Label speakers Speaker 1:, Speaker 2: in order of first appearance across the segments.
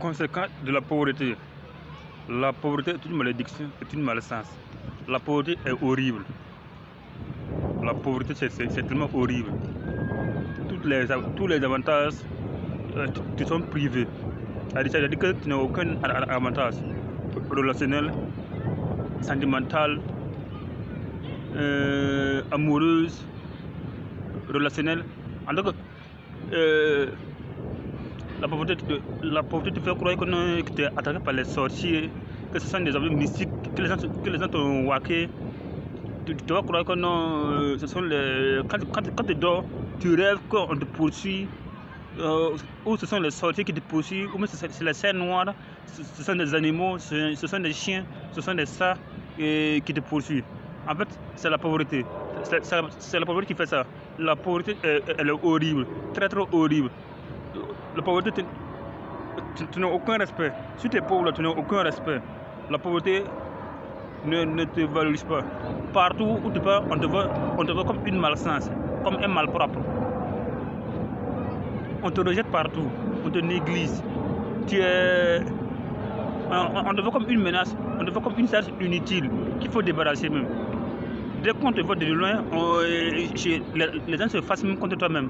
Speaker 1: Conséquence de la pauvreté. La pauvreté est une malédiction, est une malchance. La pauvreté est horrible. La pauvreté, c'est tellement horrible. Tous les avantages te sont privés. C'est-à-dire que tu n'as aucun avantage relationnel, sentimental, amoureuse, relationnel. En tout cas, la pauvreté te fait croire que tu es attaqué par les sorciers, que ce sont des objets mystiques, que les gens t'ont waqué. Tu vas croire que non, ce sont les. Quand tu dors, tu rêves qu'on te poursuit, ou ce sont les sorciers qui te poursuivent, ou même c'est les cerfs noirs, ce sont des animaux, ce sont des chiens, ce sont des chats qui te poursuivent. En fait, c'est la pauvreté. C'est la pauvreté qui fait ça. La pauvreté, elle est horrible, très horrible. La pauvreté, tu n'as aucun respect. Si tu es pauvre, tu n'as aucun respect. La pauvreté ne te valorise pas. Partout où tu vas, on te voit comme une malchance, comme un malpropre. On te rejette partout, on te néglige. On te voit comme une menace, on te voit comme une charge inutile qu'il faut débarrasser même. Dès qu'on te voit de loin, les gens se fassent même contre toi-même.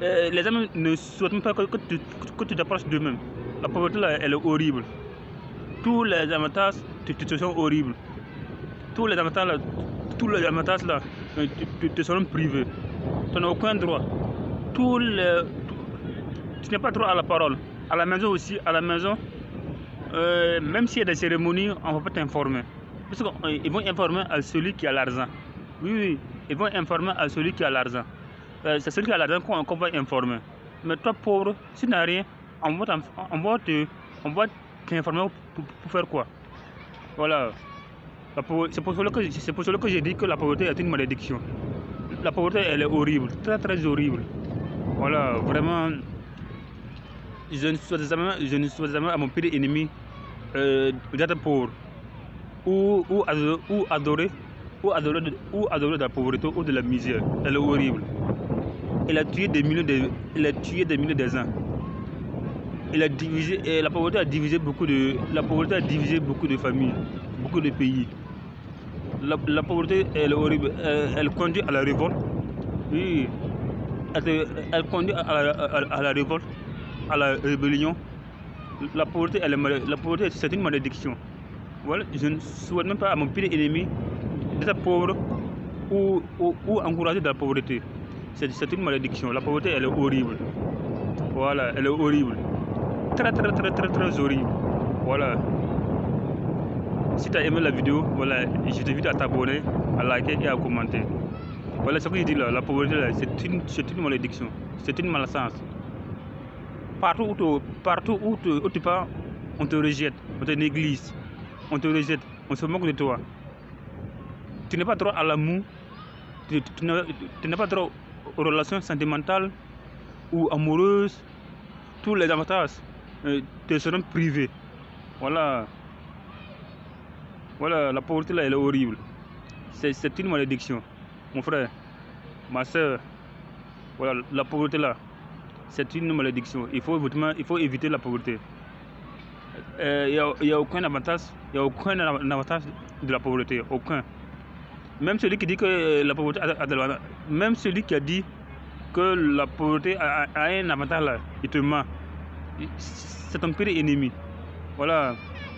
Speaker 1: Les gens ne souhaitent même pas que tu t'approches d'eux-mêmes. La pauvreté là, elle est horrible. Tous les avantages te sont horribles. Tous les avantages là, te seront privés. Tu n'as aucun droit. Tu n'as pas droit à la parole. À la maison aussi, même s'il y a des cérémonies, on ne va pas t'informer. Parce qu'ils vont informer à celui qui a l'argent. Oui, ils vont informer à celui qui a l'argent. C'est celui qui a l'argent qu'on va informer. Mais toi, pauvre, si tu n'as rien, on va t'informer pour faire quoi? Voilà. C'est pour cela que j'ai dit que la pauvreté est une malédiction. La pauvreté, elle est horrible, très horrible. Voilà, vraiment, je ne souhaite jamais à mon pire ennemi d'être pauvre ou adorer de la pauvreté ou de la misère. Elle est horrible. Elle a tué des milliers de gens. La pauvreté a divisé beaucoup de familles, beaucoup de pays. La pauvreté, elle est horrible. Elle conduit à la révolte. Oui. Elle conduit à la révolte, à la rébellion. La pauvreté, c'est une malédiction. Voilà, je ne souhaite même pas à mon pire ennemi d'être pauvre ou encourager de la pauvreté. C'est une malédiction. La pauvreté, elle est horrible. Voilà, elle est horrible. Très horrible. Voilà. Si tu as aimé la vidéo, voilà, je t'invite à t'abonner, à liker et à commenter. Voilà ce que je dis là, la pauvreté là, c'est une malédiction, c'est une malchance. Partout où tu pars, on te rejette, on te néglige, on te rejette, on se moque de toi. Tu n'as pas droit à l'amour, tu n'as pas droit aux relations sentimentales ou amoureuses. Tous les avantages te seront privés. Voilà. Voilà, la pauvreté là, elle est horrible. C'est une malédiction. Mon frère, ma soeur, voilà, la pauvreté là, c'est une malédiction. Il faut éviter la pauvreté. Il n'y a aucun avantage de la pauvreté, aucun. Même celui qui dit que la pauvreté a de l'avantage, même celui qui a dit que la pauvreté a un avantage là, il te ment. C'est ton pire ennemi. Voilà.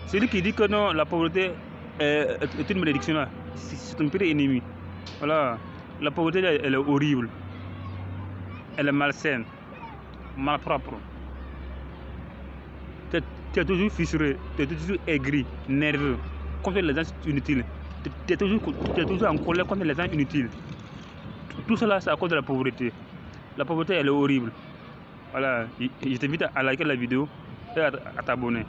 Speaker 1: Celui qui dit que non, la pauvreté est une malédiction là, c'est ton pire ennemi. Voilà. La pauvreté là, elle est horrible. Elle est malsaine, malpropre. Tu es toujours fissuré, tu es toujours aigri, nerveux, contre les gens inutiles. Tu es toujours en colère contre les gens inutiles. Tout cela, c'est à cause de la pauvreté. La pauvreté, elle est horrible. Voilà. Je t'invite à liker la vidéo et à t'abonner.